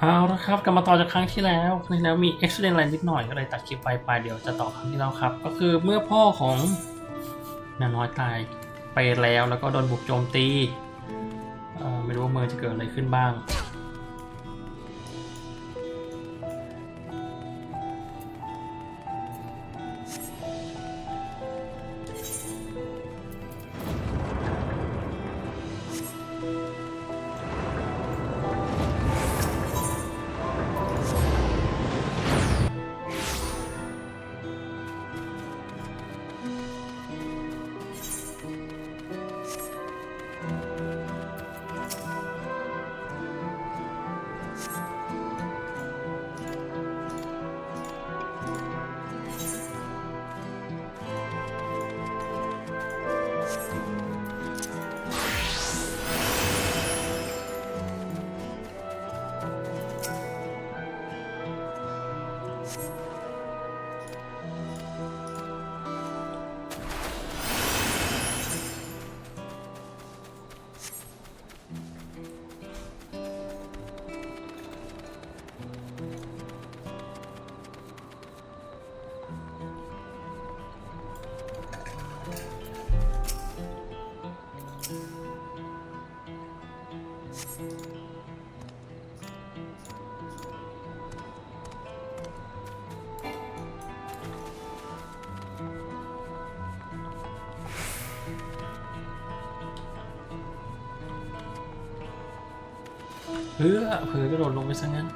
เอาละครับกลับมาต่อจากครั้งที่แล้วมีอุบิเหตุอะไรนิดหน่อยก็เลยตัดคลิปไปเดี๋ยวจะต่อครั้งที่แล้วครับก็คือเมื่อพ่อของนาน้อยตายไปแล้วก็โดนบุกโจมตีไม่รู้ว่าเมืองจะเกิดอะไรขึ้นบ้างเผลอกระโดดลงไปซะงั้น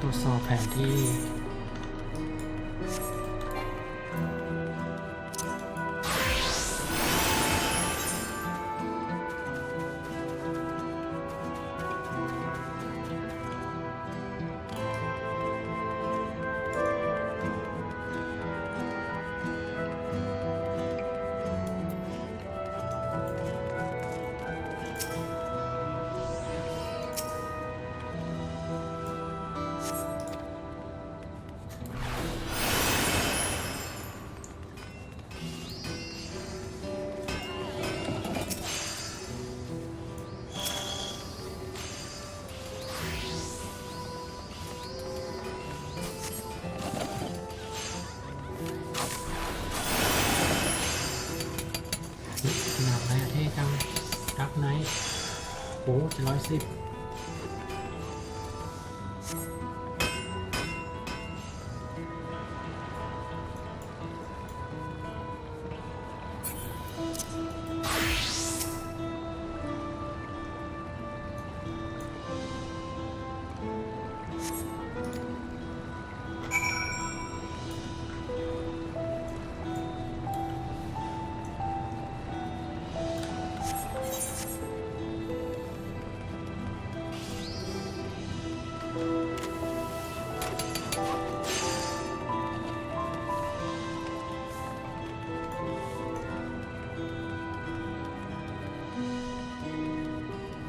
ตรวจสอบแผนที่ขนาดไหนเท่จังดักไนท์โอ้710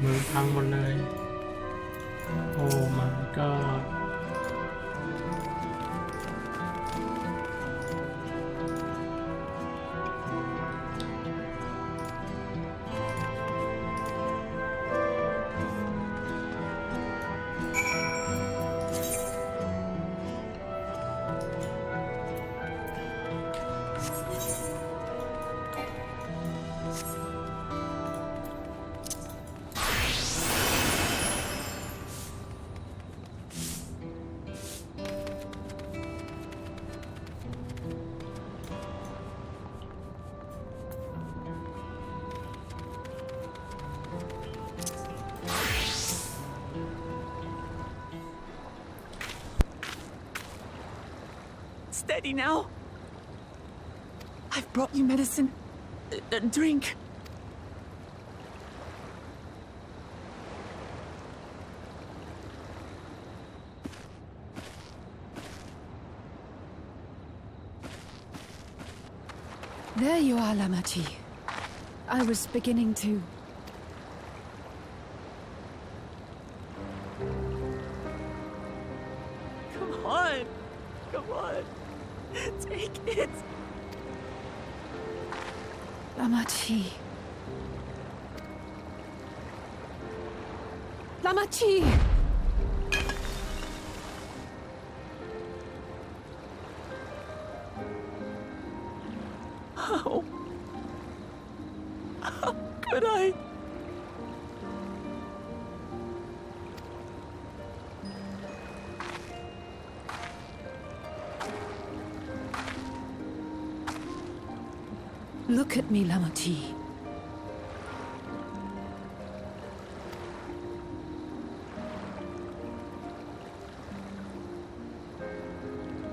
มือพังหมดเลยโอ้ my god Steady now. I've brought you medicine. Drink. There you are, Lamachi. I was beginning to... Come on. Come on. Take it. Lamachi. Lamachi! How could I? Look at me, Lamachi.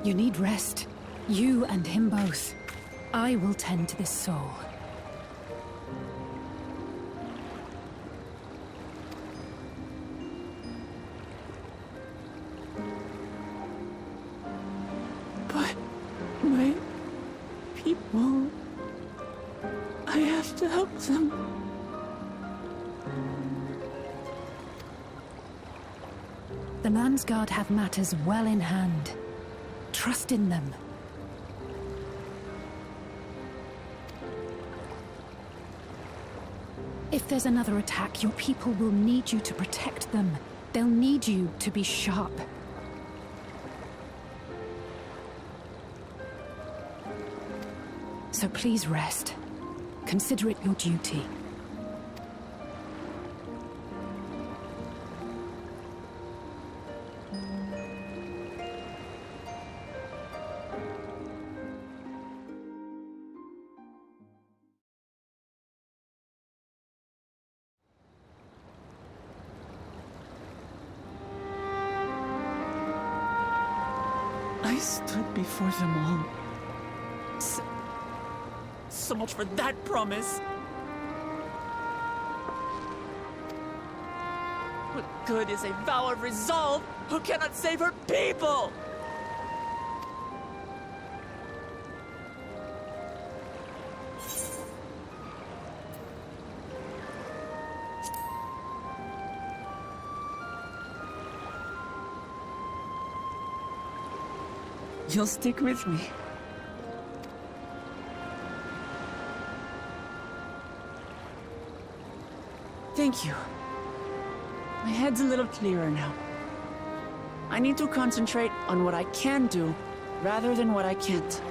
You need rest. You and him both. I will tend to this soul. But my people... I have to help them. The Landsguard have matters well in hand. Trust in them. If there's another attack, your people will need you to protect them. They'll need you to be sharp. So please rest. Consider it your duty. I stood before them all. So much for that promise. What good is a vow of resolve who cannot save her people? You'll stick with me. Thank you. My head's a little clearer now. I need to concentrate on what I can do, rather than what I can't.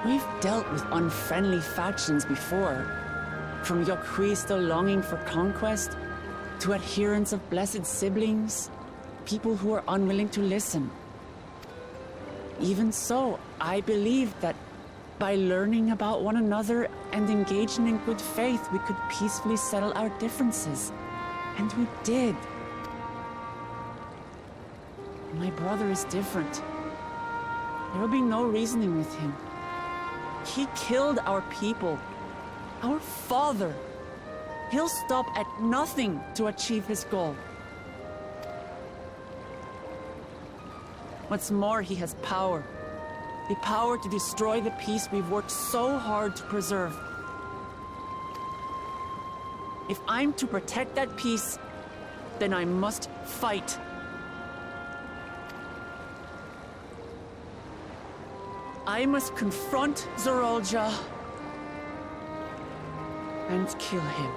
We've dealt with unfriendly factions before. From Yokhui still longing for conquest, to adherents of blessed siblings, people who are unwilling to listen. Even so, I believe that by learning about one another and engaging in good faith, we could peacefully settle our differences. And we did. My brother is different. There will be no reasoning with him. He killed our people, our father. He'll stop at nothing to achieve his goal. What's more, he has power. The power to destroy the peace we've worked so hard to preserve. If I'm to protect that peace, then I must fight. I must confront Zorolja and kill him.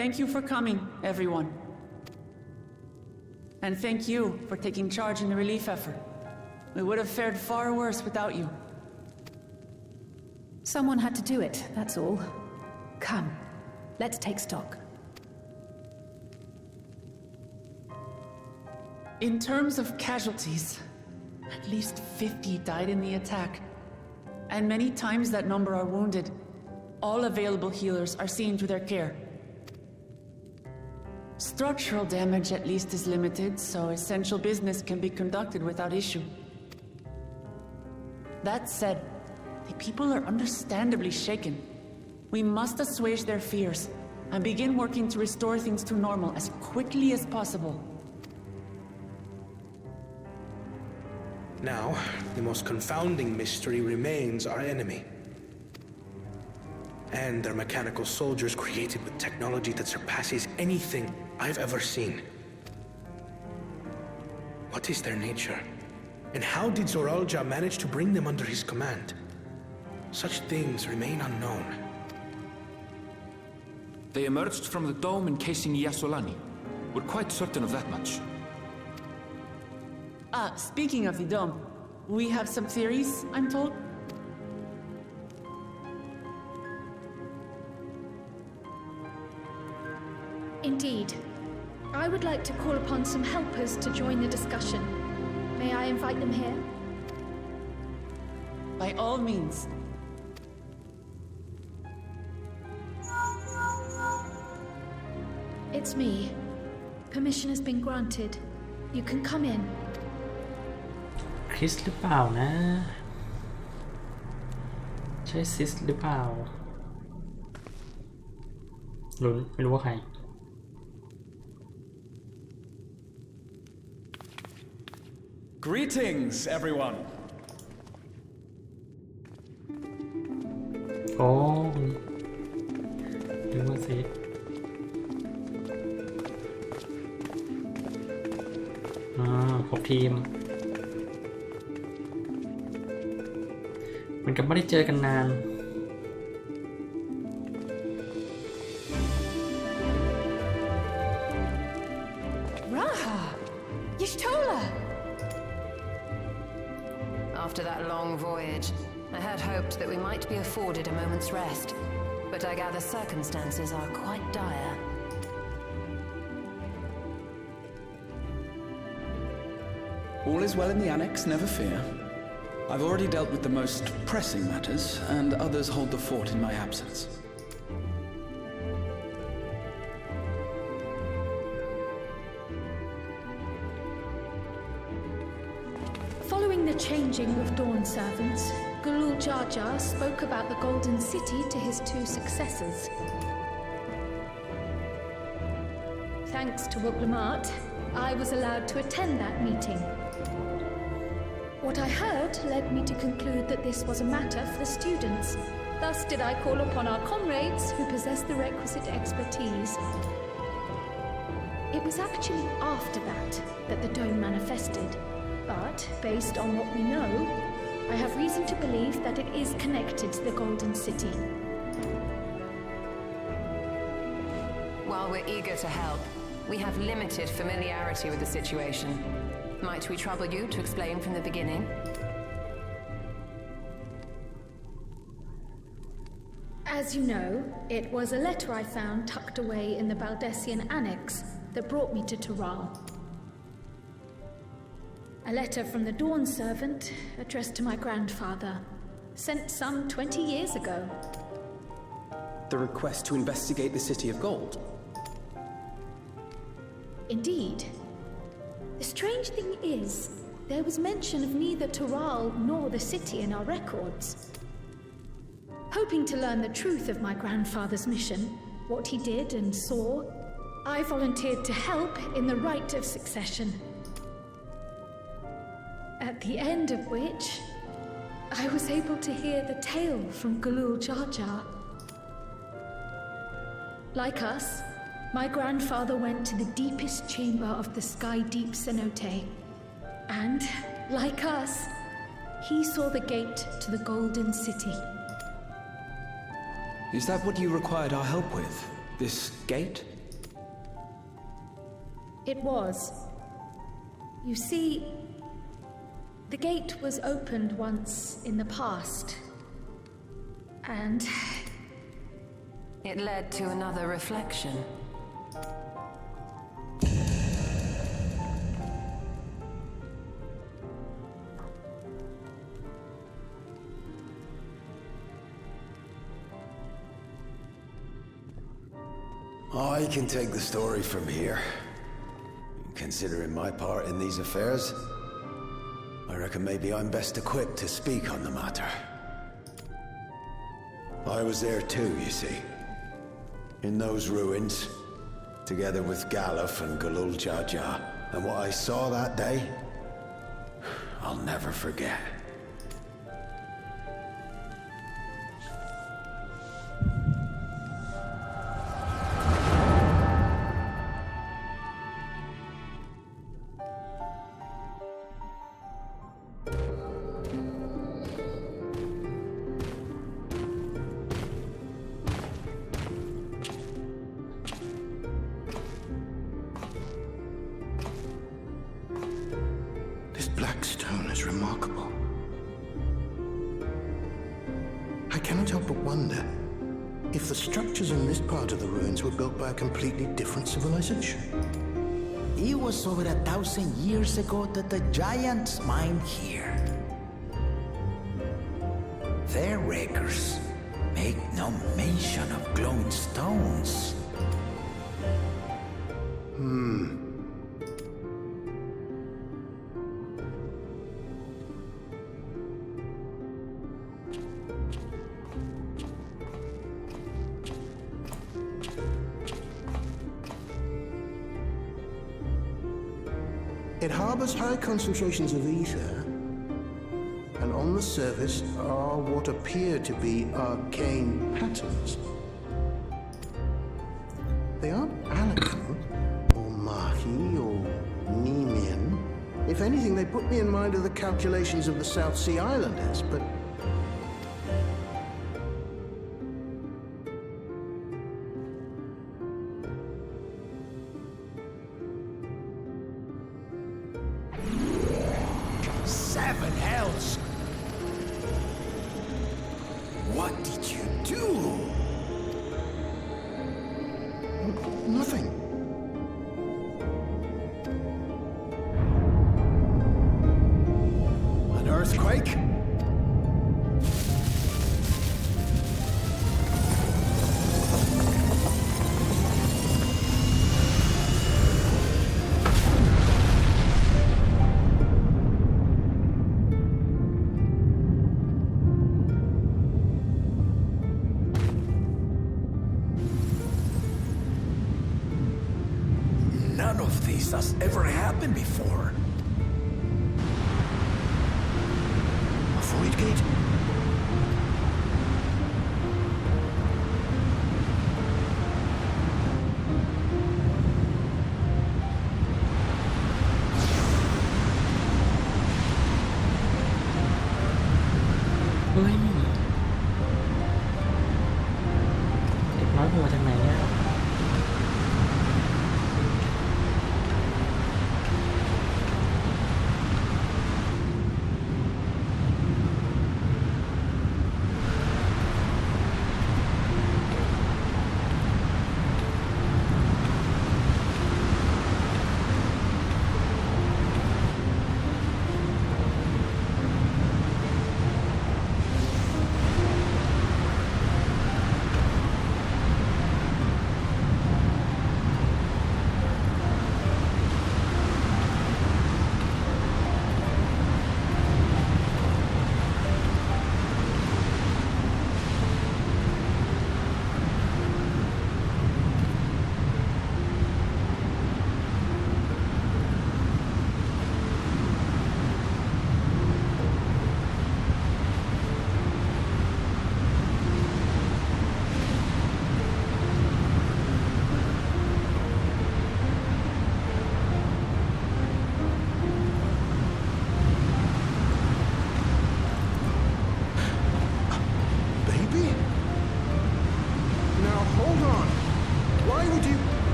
thank you for coming, everyone. And thank you for taking charge in the relief effort. We would have fared far worse without you. Someone had to do it, that's all. Come, let's take stock. In terms of casualties, at least 50 died in the attack. And many times that number are wounded. All available healers are seen to their care. Structural damage at least is limited, so essential business can be conducted without issue. That said, the people are understandably shaken. We must assuage their fears and begin working to restore things to normal as quickly as possible. Now, the most confounding mystery remains our enemy. And their mechanical soldiers created with technology that surpasses anything I've ever seen. What is their nature? And how did Zoralja manage to bring them under his command? Such things remain unknown. They emerged from the dome encasing Yasolani. We're quite certain of that much. Speaking of the dome, we have some theories, I'm told. Indeed. I would like to call upon some helpers to join the discussion. May I invite them here? By all means. It's me. Permission has been granted. You can come in. คริสหรือเปล่านะใช่ซิสหรือเปล่าลุ้นไม่รู้ว่าใคร Greetings, everyone. โอ้ดูว่าซิครบทีมมันก็ไม่ได้เจอกันนาน Raha! Y'shtola! After that long voyage, I had hoped that we might be afforded a moment's rest, but I gather circumstances are quite dire. All is well in the annex, never fear. I've already dealt with the most pressing matters, and others hold the fort in my absence. Following the changing of Dawn servants, Gulul Jar Jar spoke about the Golden City to his two successors. Thanks to Wuglamat, I was allowed to attend that meeting. What I heard led me to conclude that this was a matter for the students. Thus did I call upon our comrades who possess the requisite expertise. It was actually after that the dome manifested. But, based on what we know, I have reason to believe that it is connected to the Golden City. While we're eager to help, we have limited familiarity with the situation. Might we trouble you to explain from the beginning? As you know, it was a letter I found tucked away in the Baldessian Annex that brought me to Tural. A letter from the Dawn servant addressed to my grandfather, sent some 20 years ago. The request to investigate the City of Gold? Indeed. The strange thing is, there was mention of neither Tural nor the city in our records. Hoping to learn the truth of my grandfather's mission, what he did and saw, I volunteered to help in the rite of succession. At the end of which, I was able to hear the tale from Gulul Jar Jar. Like us, my grandfather went to the deepest chamber of the Sky Deep Cenote. And, like us, he saw the gate to the Golden City. Is that what you required our help with? This gate? It was. You see, the gate was opened once in the past. And It led to another reflection. I can take the story from here. Considering my part in these affairs, I reckon maybe I'm best equipped to speak on the matter. I was there too, you see. In those ruins, together with Galuf and Galul Jaja, and what I saw that day, I'll never forget. This black stone is remarkable. I cannot help but wonder if the structures in this part of the ruins were built by a completely different civilization. It was over 1,000 years ago that the giants mined here. Their records make no mention of glowing stones. It harbors high concentrations of ether, and on the surface are what appear to be arcane patterns. They aren't Alakan, or Mahi, or Nemean. If anything, they put me in mind of the calculations of the South Sea Islanders, but... Seven hells! What did you do? Nothing. An earthquake? None of this has ever happened before. A void gate?เฮ้ยเด็กน้อยโผล่มาจากไหนเนี่ย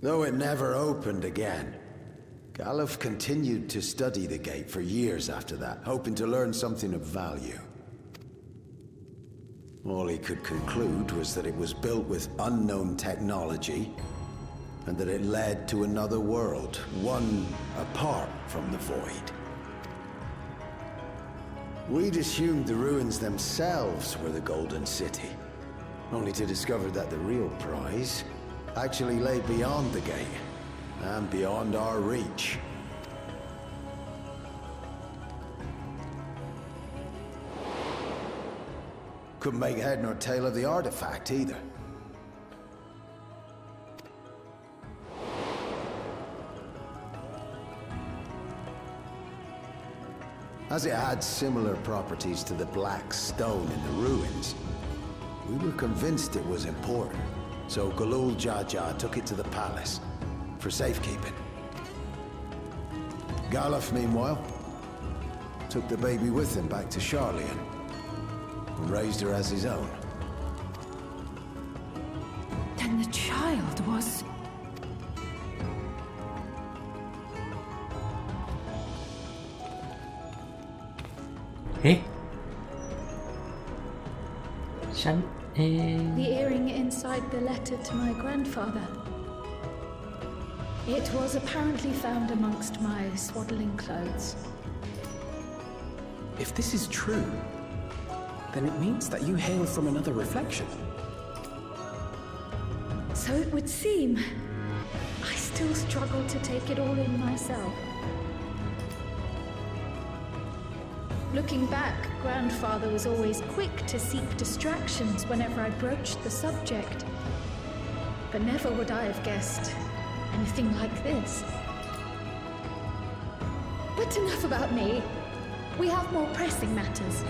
Though it never opened again. Galuf continued to study the gate for years after that, hoping to learn something of value. All he could conclude was that it was built with unknown technology, and that it led to another world, one apart from the Void. We'd assumed the ruins themselves were the Golden City, only to discover that the real prize actually lay beyond the gate, and beyond our reach. Couldn't make head nor tail of the artifact either. As it had similar properties to the black stone in the ruins, we were convinced it was important, so Galul Jaja took it to the palace for safekeeping. Galuf, meanwhile, took the baby with him back to Charlian and raised her as his own. Then the child was... Hey? ฉันเอง The earring inside the letter to my grandfather. It was apparently found amongst my swaddling clothes. If this is true, then it means that you hail from another reflection. So it would seem. I still struggle to take it all in myself. Looking back, Grandfather was always quick to seek distractions whenever I broached the subject. But never would I have guessed anything like this. But enough about me. We have more pressing matters.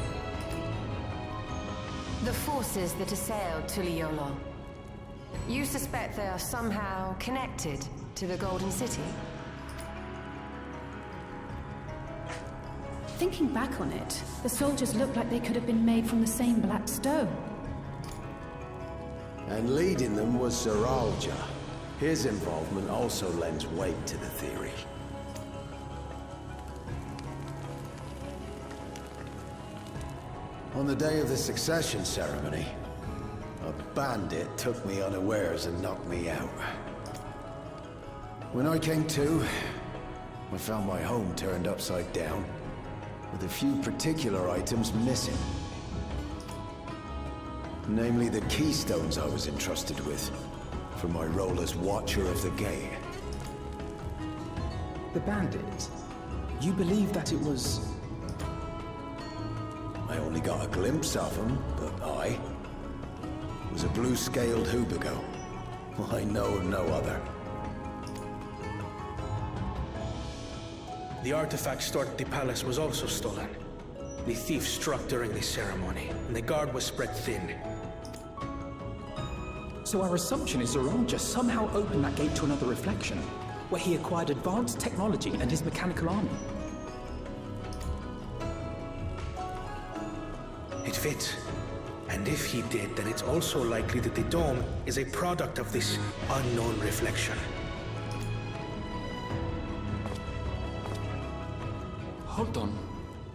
The forces that assailed Tuliolo. You suspect they are somehow connected to the Golden City? Thinking back on it, the soldiers looked like they could have been made from the same black stone. And leading them was Zeralja. His involvement also lends weight to the theory. On the day of the succession ceremony, a bandit took me unawares and knocked me out. When I came to, I found my home turned upside down, with a few particular items missing. Namely the keystones I was entrusted with, for my role as Watcher of the Gate. The bandit? You believe that it was... I only got a glimpse of him, but I was a blue-scaled Hubigo. I know of no other. The artifact stored at the palace was also stolen. The thief struck during the ceremony, and the guard was spread thin. So our assumption is Zeralja somehow opened that gate to another reflection, where he acquired advanced technology and his mechanical army. It fits. And if he did, then it's also likely that the dome is a product of this unknown reflection. Hold on.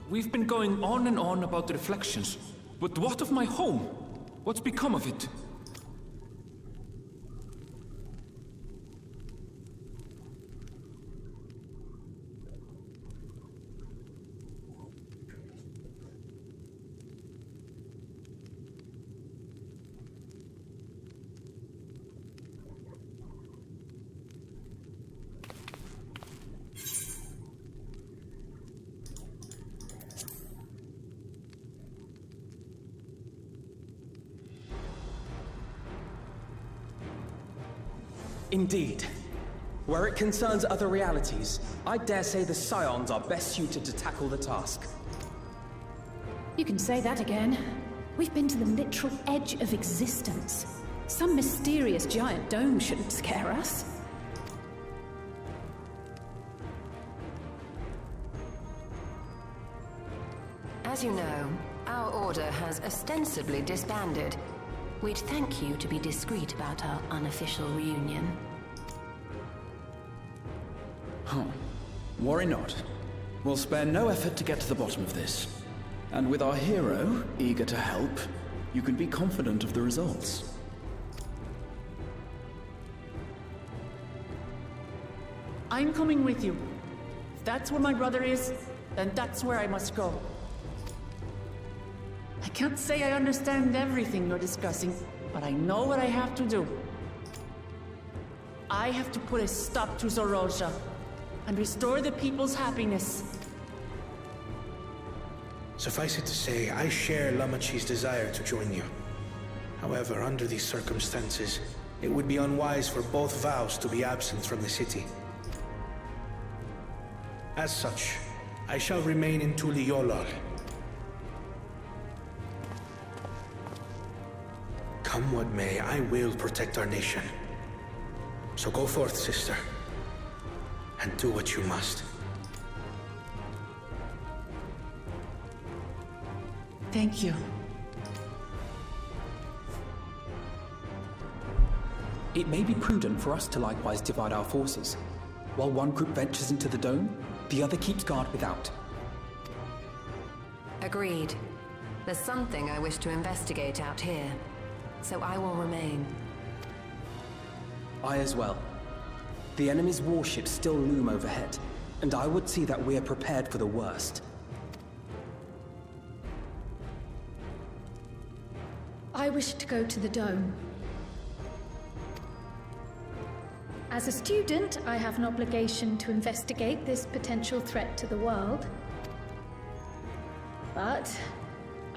We've been going on and on about the reflections. But what of my home? What's become of it? Indeed. Where it concerns other realities, I dare say the Scions are best suited to tackle the task. You can say that again. We've been to the literal edge of existence. Some mysterious giant dome shouldn't scare us. As you know, our order has ostensibly disbanded. We'd thank you to be discreet about our unofficial reunion. Huh. Worry not. We'll spare no effort to get to the bottom of this. And with our hero eager to help, you can be confident of the results. I'm coming with you. If that's where my brother is, then that's where I must go. I can't say I understand everything you're discussing, but I know what I have to do. I have to put a stop to Zorozha and restore the people's happiness. Suffice it to say, I share Lamachi's desire to join you. However, under these circumstances, it would be unwise for both vows to be absent from the city. As such, I shall remain in Tuliolol. Come what may, I will protect our nation. So go forth, sister, and do what you must. Thank you. It may be prudent for us to likewise divide our forces. While one group ventures into the dome, the other keeps guard without. Agreed. There's something I wish to investigate out here, so I will remain. I as well. The enemy's warships still loom overhead, and I would see that we are prepared for the worst. I wish to go to the dome. As a student, I have an obligation to investigate this potential threat to the world. But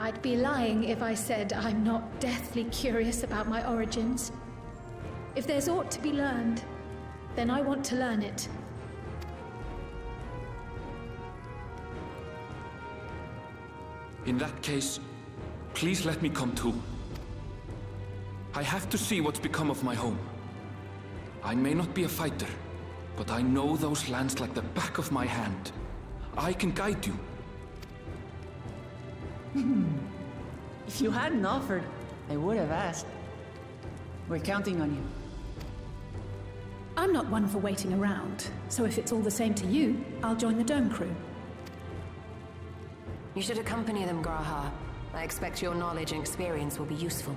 I'd be lying if I said I'm not deathly curious about my origins. If there's aught to be learned, then I want to learn it. In that case, please let me come too. I have to see what's become of my home. I may not be a fighter, but I know those lands like the back of my hand. I can guide you. If you hadn't offered, I would have asked. We're counting on you. I'm not one for waiting around, so if it's all the same to you, I'll join the dome crew. You should accompany them, Graha. I expect your knowledge and experience will be useful.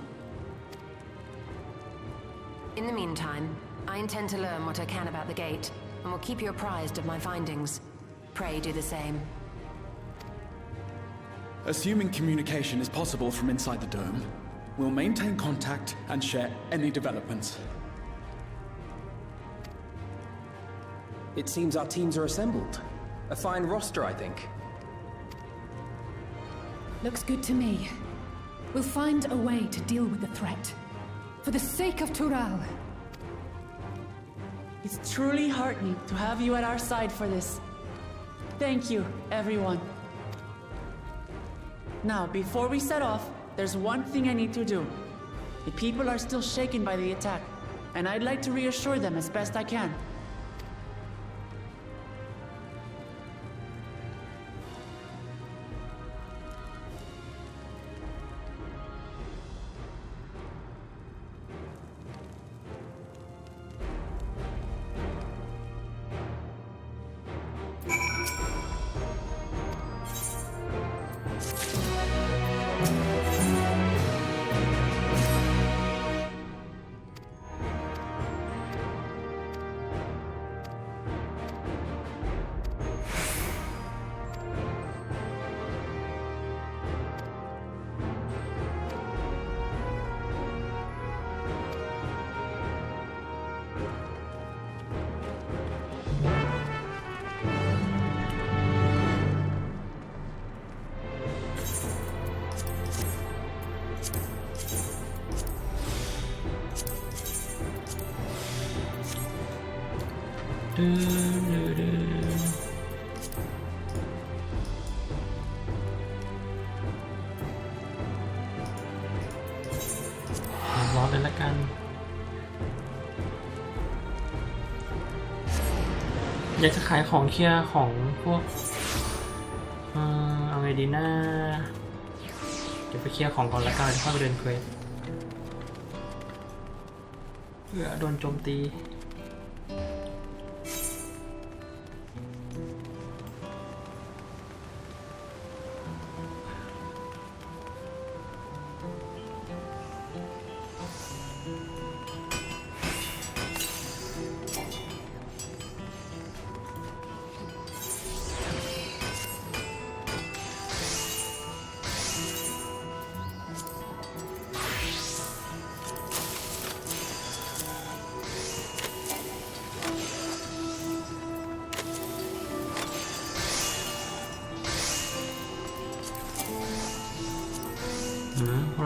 In the meantime, I intend to learn what I can about the gate, and will keep you apprised of my findings. Pray do the same. Assuming communication is possible from inside the dome, we'll maintain contact and share any developments. It seems our teams are assembled. A fine roster, I think. Looks good to me. We'll find a way to deal with the threat. For the sake of Tural. It's truly heartening to have you at our side for this. Thank you, everyone. Now, before we set off, there's one thing I need to do. The people are still shaken by the attack, and I'd like to reassure them as best I can.รอเลยละกันอยากจะขายของเคลียร์ของพวกเอาไงดีนะเดี๋ยวไปเคลียร์ของก่อนละกันค่อยไปเดินเควสเพื่อโดนโจมตี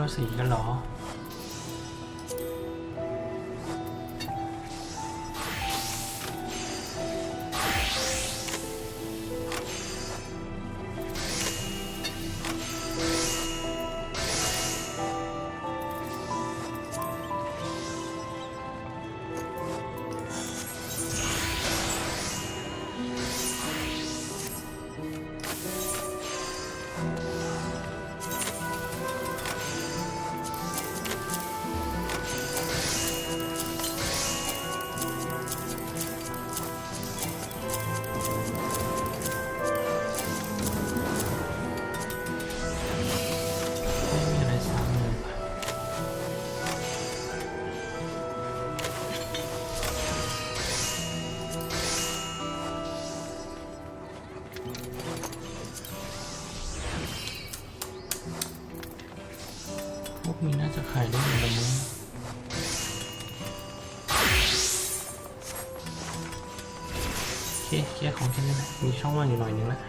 ละสีกันเหรอพวกนี้น่าจะขายได้หมดแล้วมั้งโอเคเคลียร์ของแค่นี้แหละมีช่องว่างอยู่หน่อยนึงแล้ว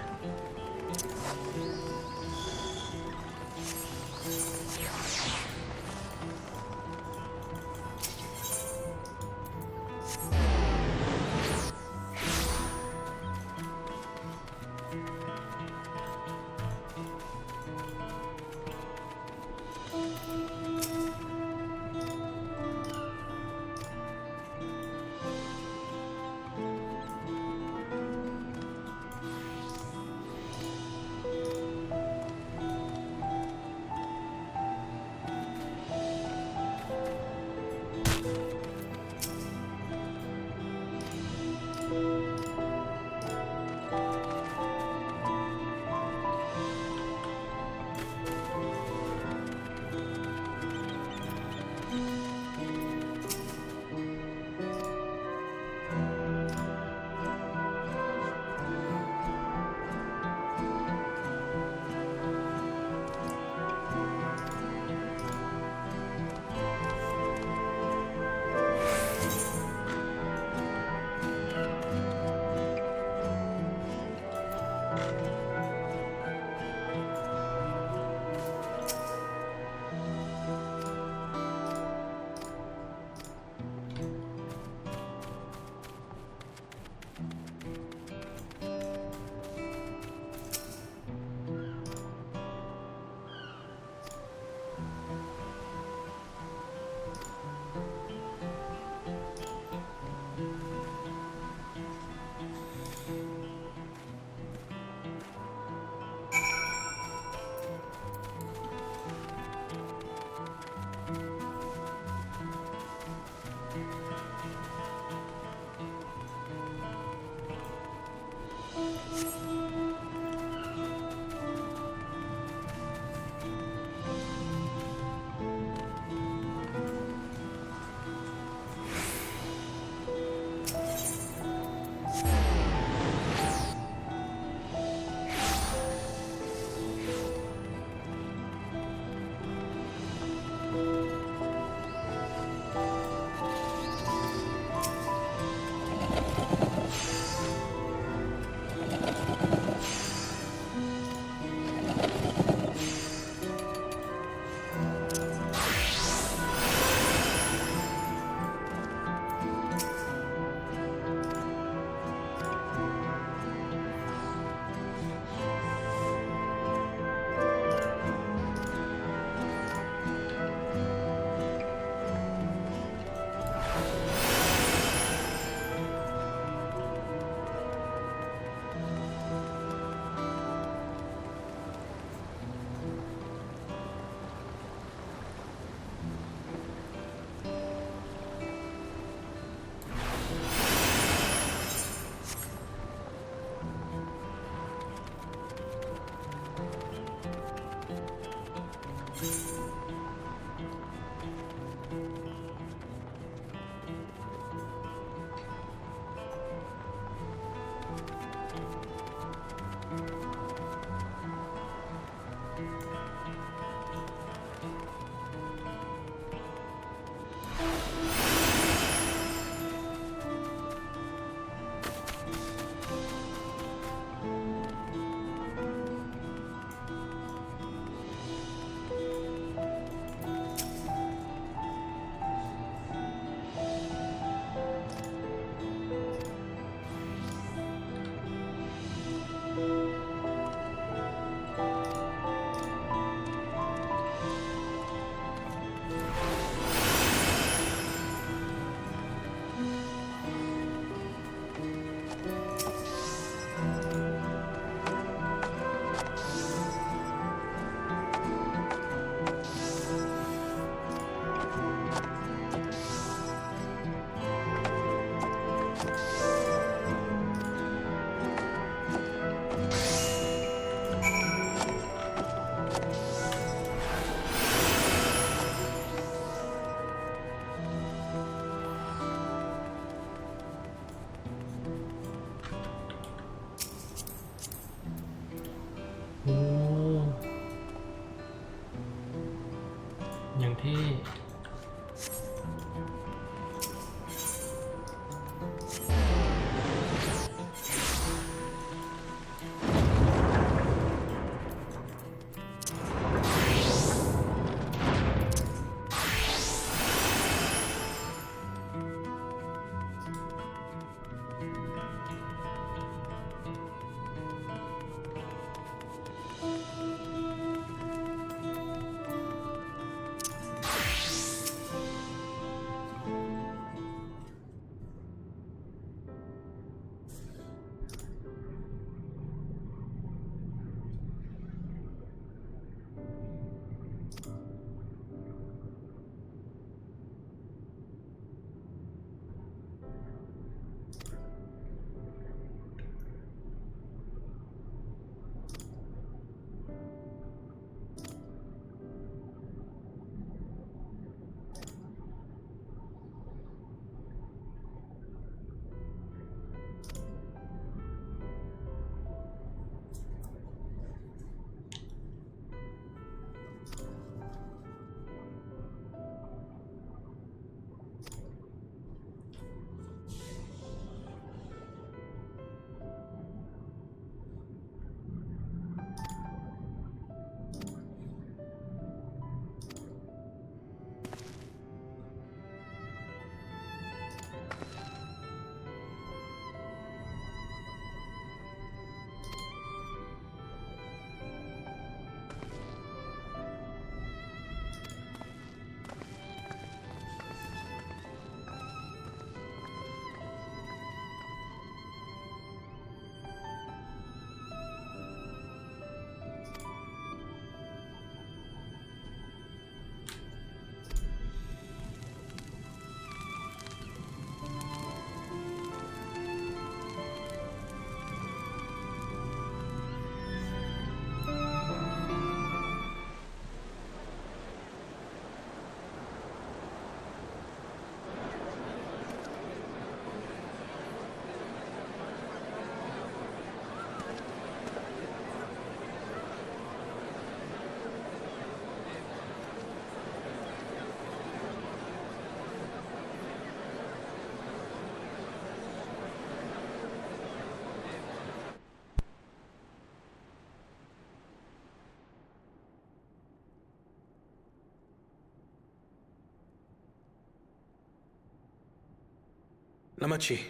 Lamachi,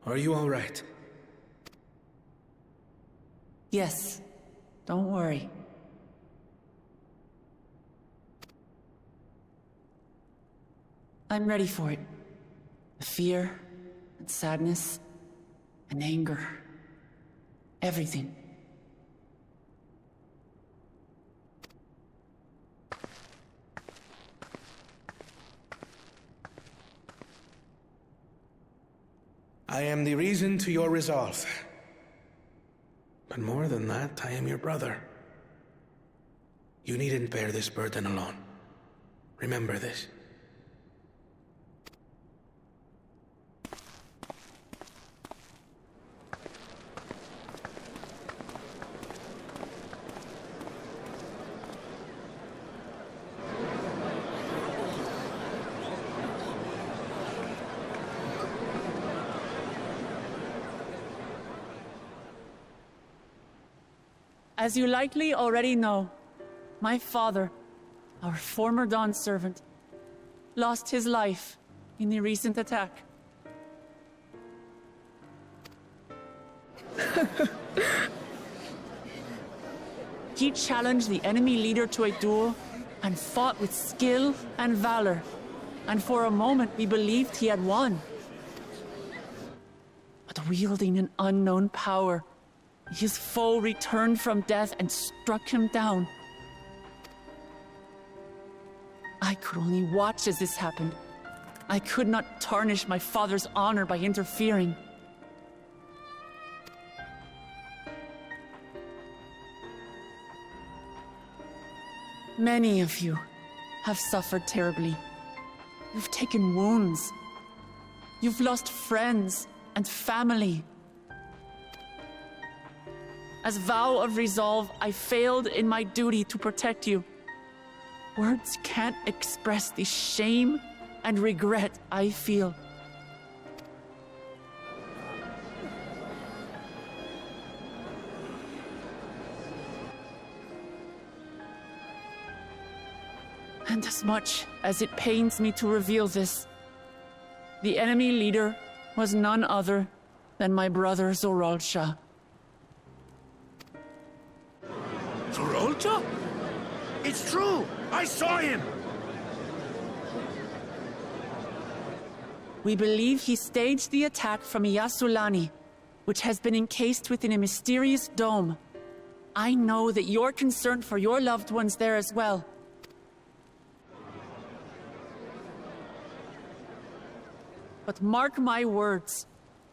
are you all right? Yes, don't worry. I'm ready for it. The fear, and sadness, and anger. Everything. I am the reason to your resolve. But more than that, I am your brother. You needn't bear this burden alone. Remember this. As you likely already know, my father, our former Dawn servant, lost his life in the recent attack. He challenged the enemy leader to a duel and fought with skill and valor, and for a moment we believed he had won. But wielding an unknown power, his foe returned from death and struck him down. I could only watch as this happened. I could not tarnish my father's honor by interfering. Many of you have suffered terribly. You've taken wounds. You've lost friends and family. As vow of resolve, I failed in my duty to protect you. Words can't express the shame and regret I feel. And as much as it pains me to reveal this, the enemy leader was none other than my brother Zoralsha. Zoralsha? It's true! I saw him! We believe he staged the attack from Yasulani, which has been encased within a mysterious dome. I know that you're concerned for your loved ones there as well. But mark my words,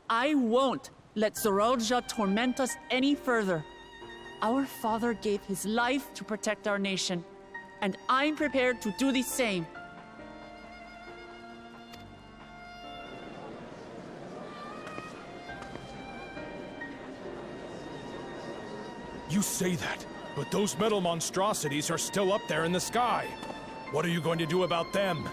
I won't let Zoralsha torment us any further. Our father gave his life to protect our nation, and I'm prepared to do the same. You say that, but those metal monstrosities are still up there in the sky. What are you going to do about them?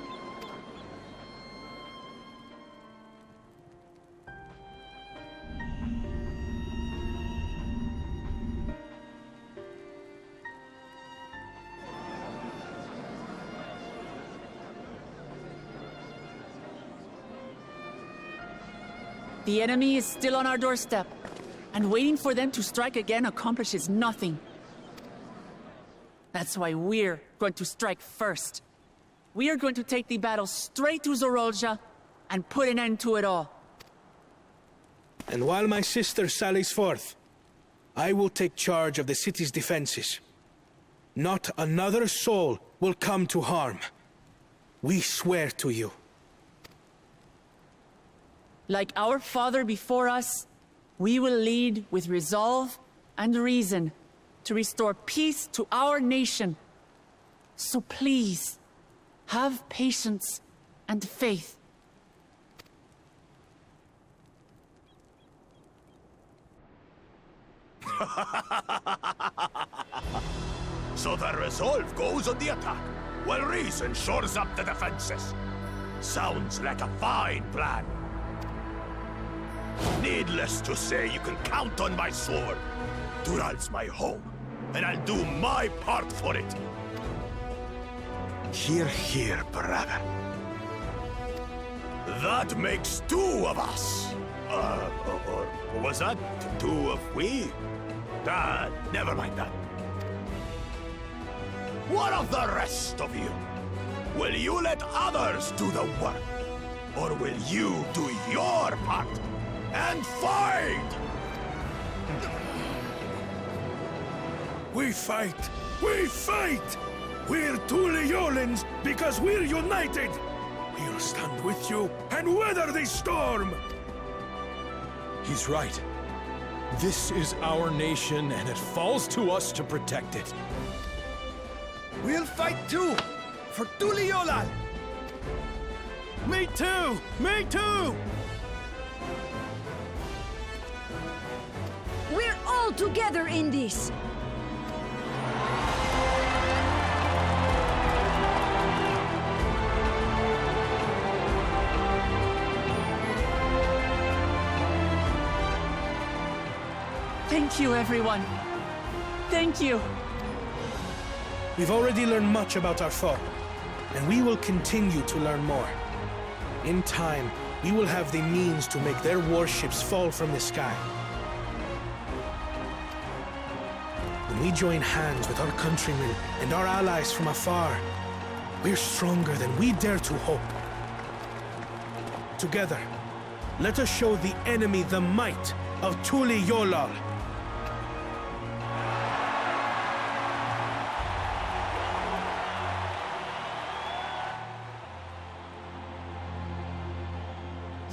The enemy is still on our doorstep, and waiting for them to strike again accomplishes nothing. That's why we're going to strike first. We are going to take the battle straight to Zoralsha and put an end to it all. And while my sister sallies forth, I will take charge of the city's defenses. Not another soul will come to harm. We swear to you. Like our father before us, we will lead with resolve and reason to restore peace to our nation. So please, have patience and faith. So the resolve goes on the attack, while reason shores up the defenses. Sounds like a fine plan. Needless to say, you can count on my sword. Dural's my home, and I'll do my part for it. Hear, hear, brother. That makes two of us. Or was that two of we? Never mind that. What of the rest of you? Will you let others do the work? Or will you do your part and fight? We fight! We fight! We're Tuliolans because we're united! We'll stand with you and weather this storm! He's right. This is our nation, and it falls to us to protect it. We'll fight too! For Tuliolal! Me too! Me too! We're all together in this! Thank you, everyone. Thank you. We've already learned much about our foe, and we will continue to learn more. In time, we will have the means to make their warships fall from the sky. When we join hands with our countrymen and our allies from afar, we're stronger than we dare to hope. Together, let us show the enemy the might of Tuliolal.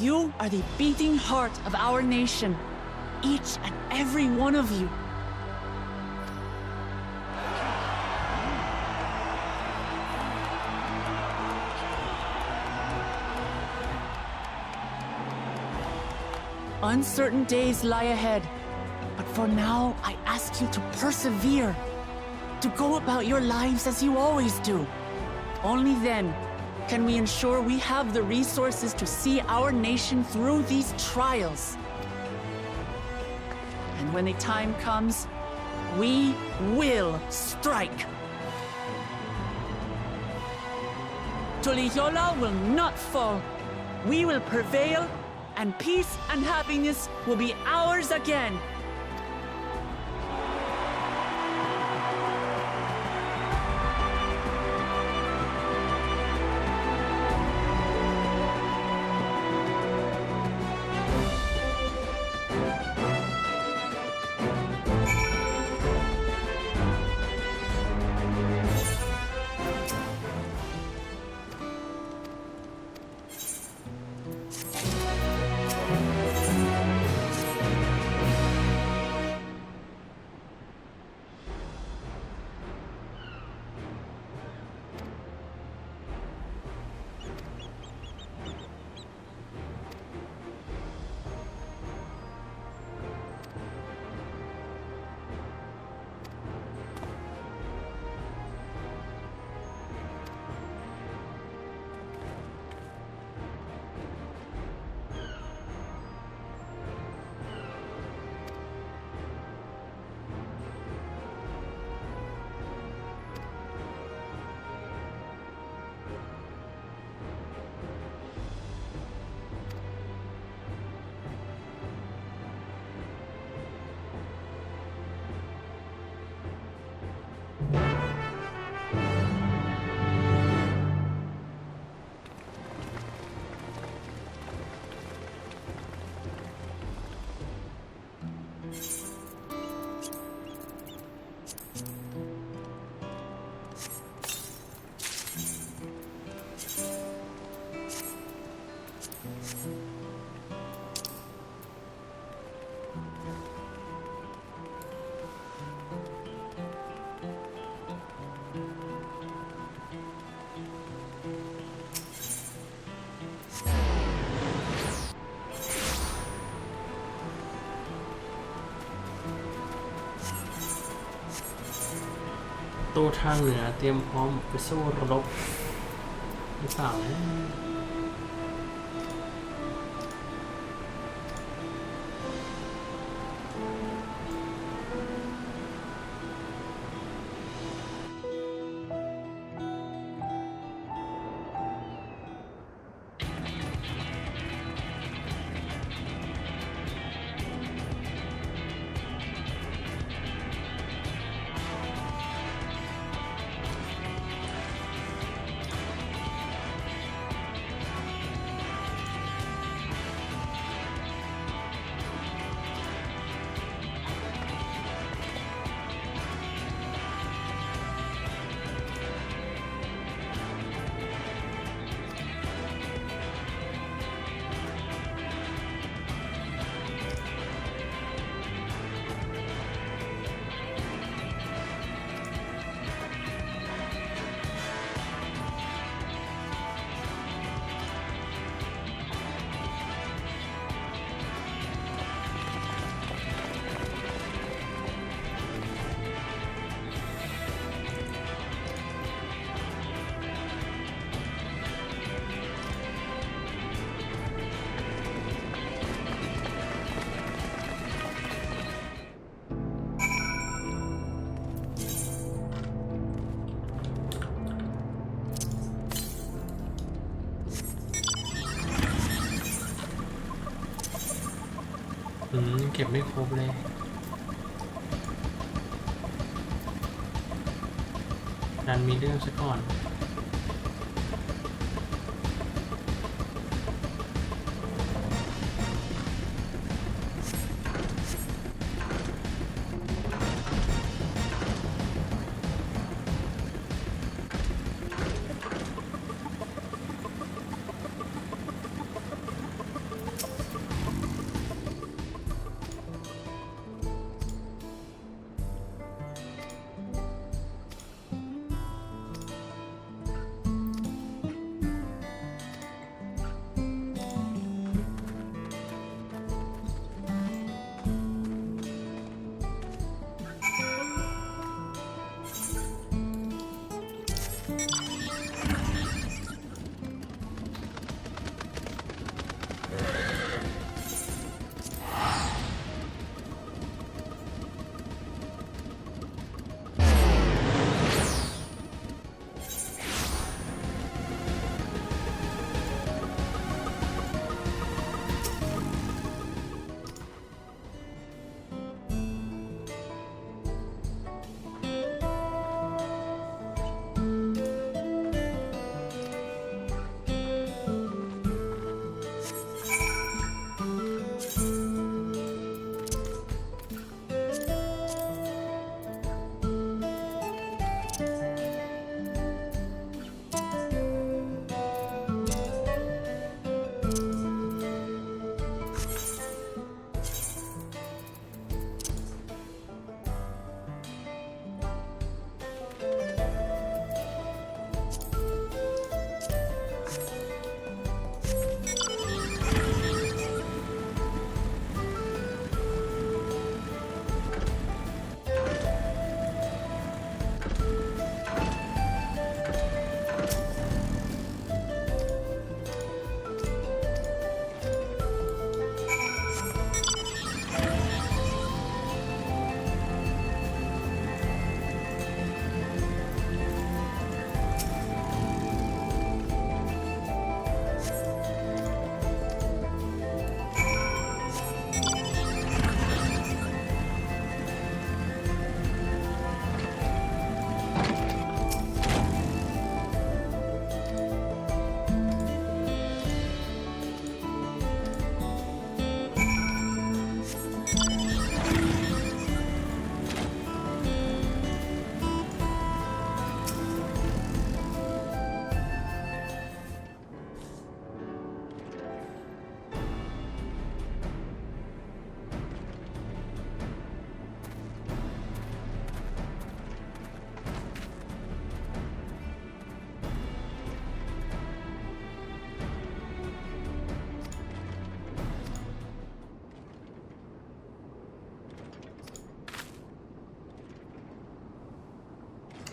You are the beating heart of our nation, each and every one of you. Uncertain days lie ahead, but for now, I ask you to persevere, to go about your lives as you always do. Only then can we ensure we have the resources to see our nation through these trials. And when the time comes, we will strike. Tuliolal will not fall. We will prevail, and peace and happiness will be ours again.ตู้ทางเหนือเตรียมพร้อมไปสู้รบหรือเปล่านะ เก็บไม่ครบเลยดันมีเรื่องซะก่อน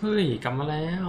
เฮ้ยกลับมาแล้ว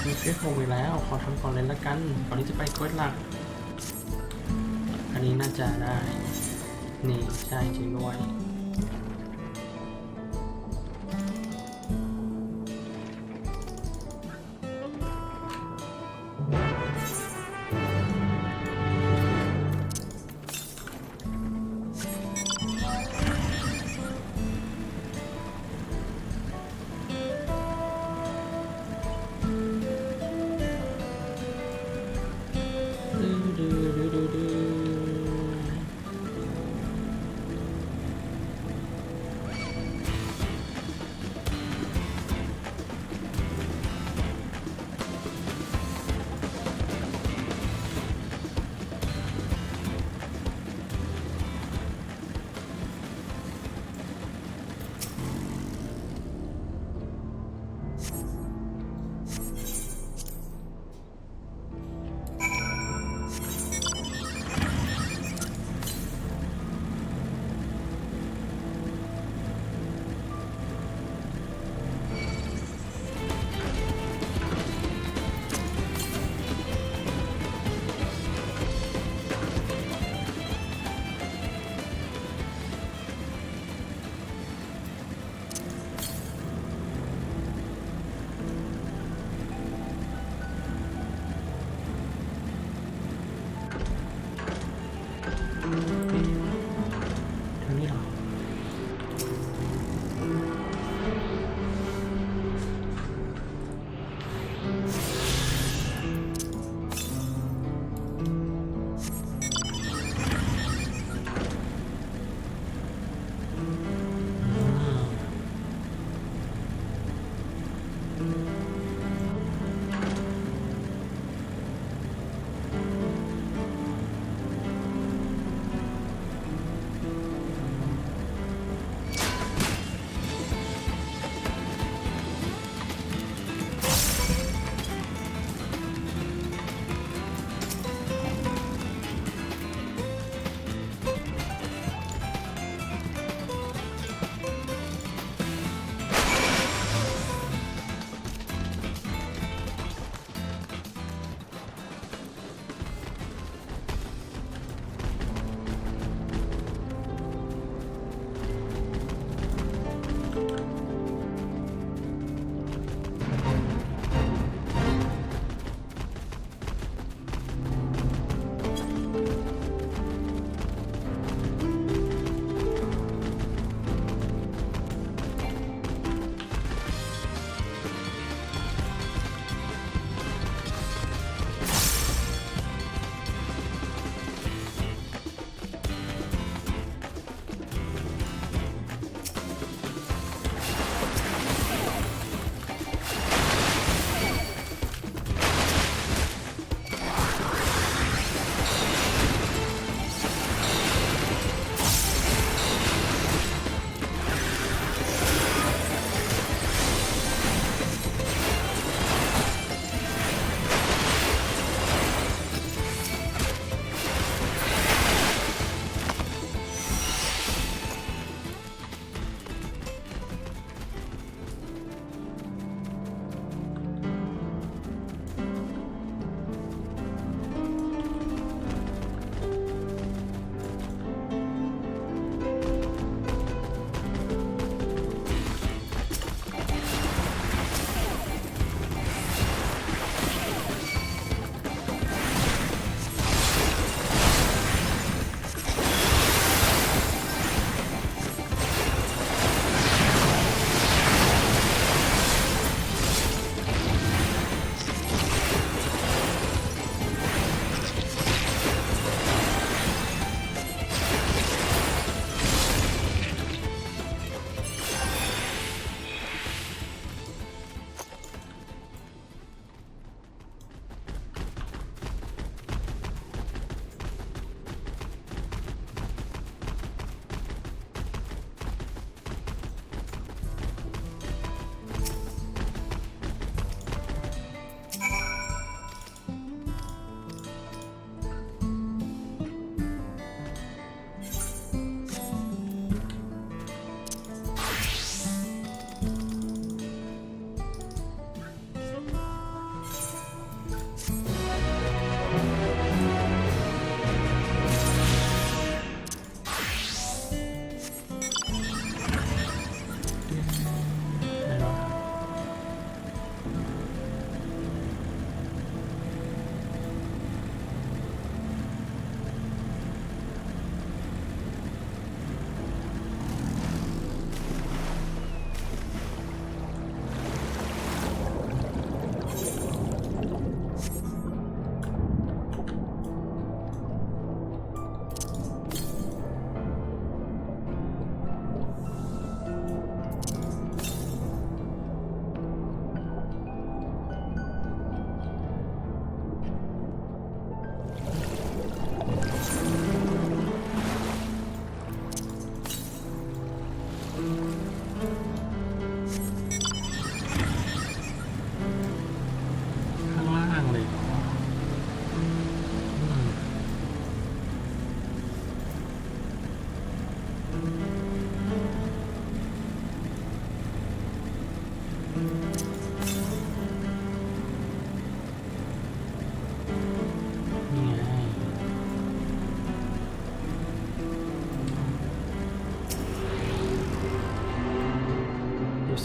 มีเควสโฮมไปแล้วขอทำก่อนเลยละกันก่อนที่จะไปเควสหลักอันนี้น่าจะได้นี่ใช่จริงด้วย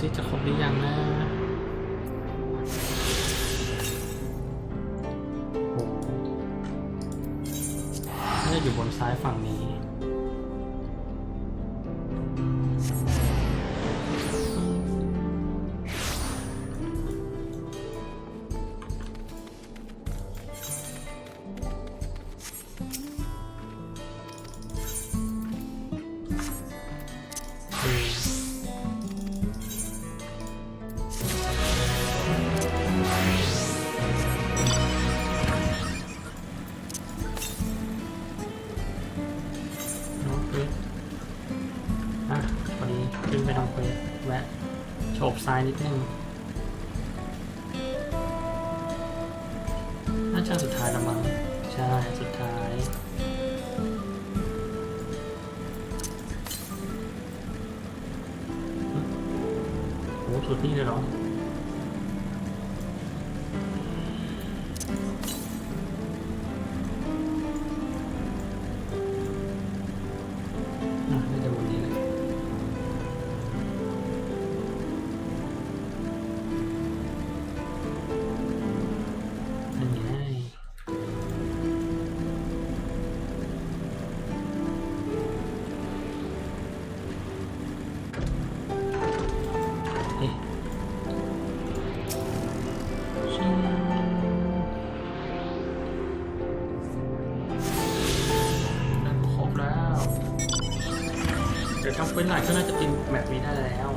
ซิจะครบหรือยังนะโอ้น่าจะอยู่บนซ้ายฝั่งนี้พอดีขึ้นไปทำเควสแวะโฉบซ้ายนิดนึงน่าจะสุดท้ายละมั้งใช่สุดท้ายโอ้สุดนี่เลยเหรอน่าจะวันนี้เลยนั่นไงเอ๊ะชิงได้ครบแล้วเดี๋ยวทำเป็นหลายก็น่าจะติดแบบนี้ได้แล้ว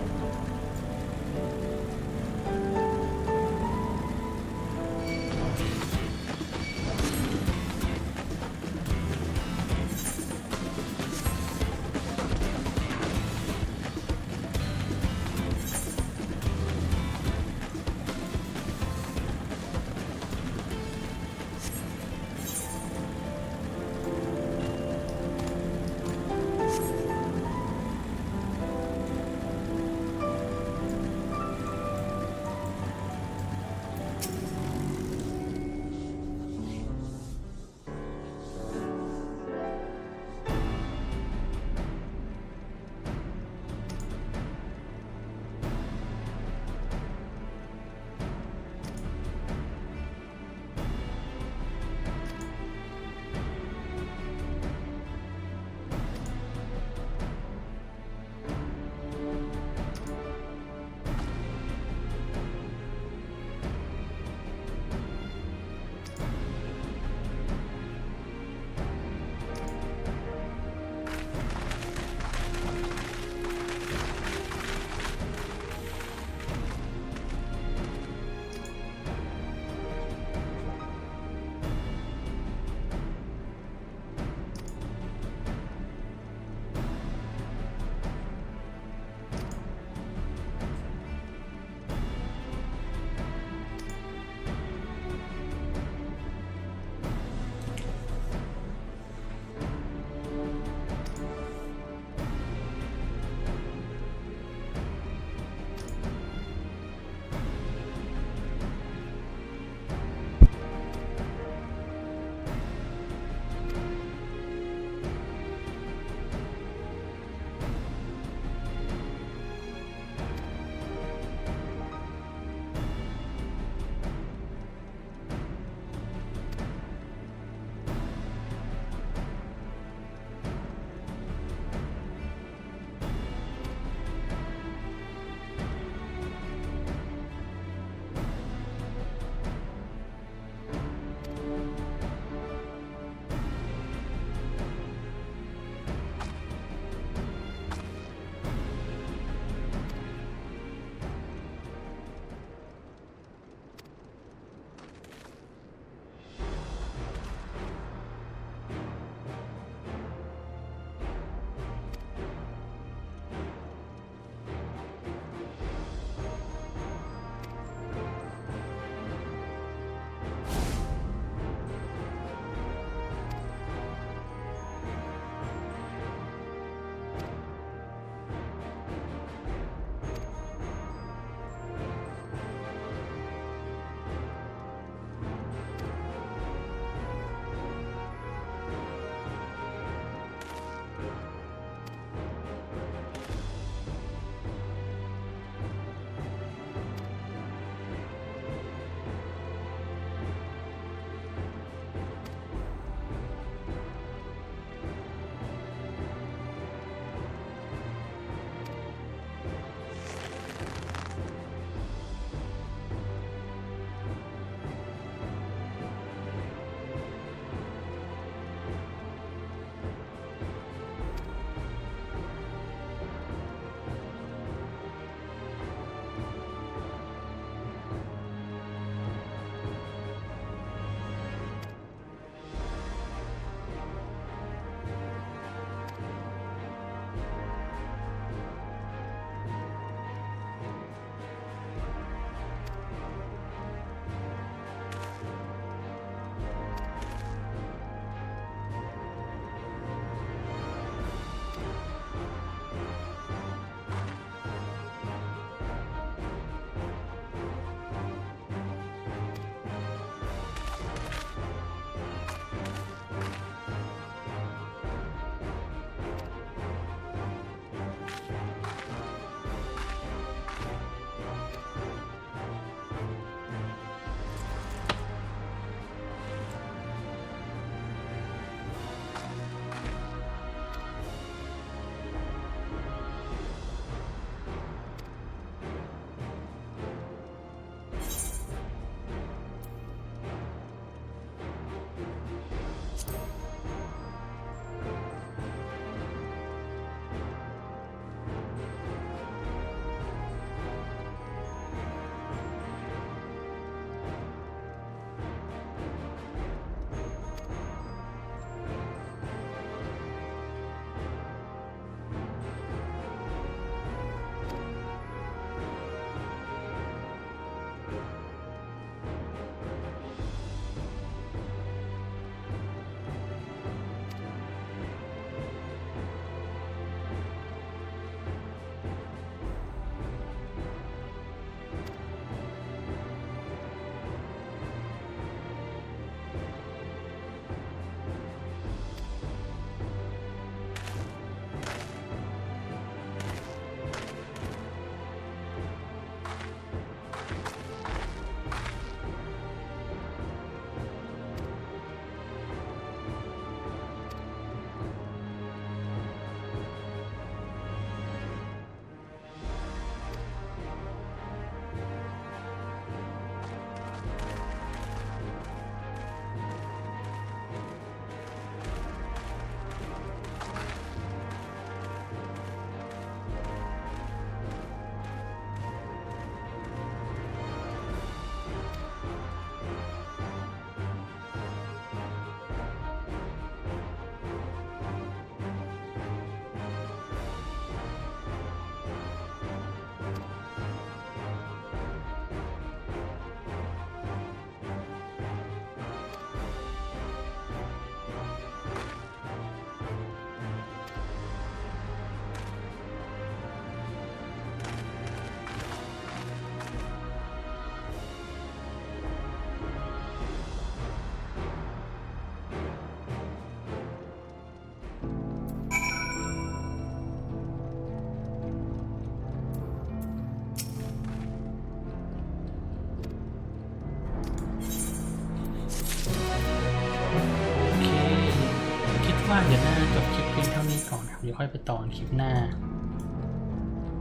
ว่าเดี๋ยวน่าจะจบคลิปเพียงเท่านี้ก่อนครับเดี๋ยวค่อยไปต่อคลิปหน้า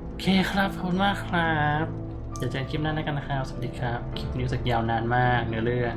โอเคครับขอบคุณมากครับเดี๋ยวเจอกันคลิปหน้ากันนะครับสวัสดีครับคลิปนี้รู้สึกยาวนานมากเนื้อเรื่อง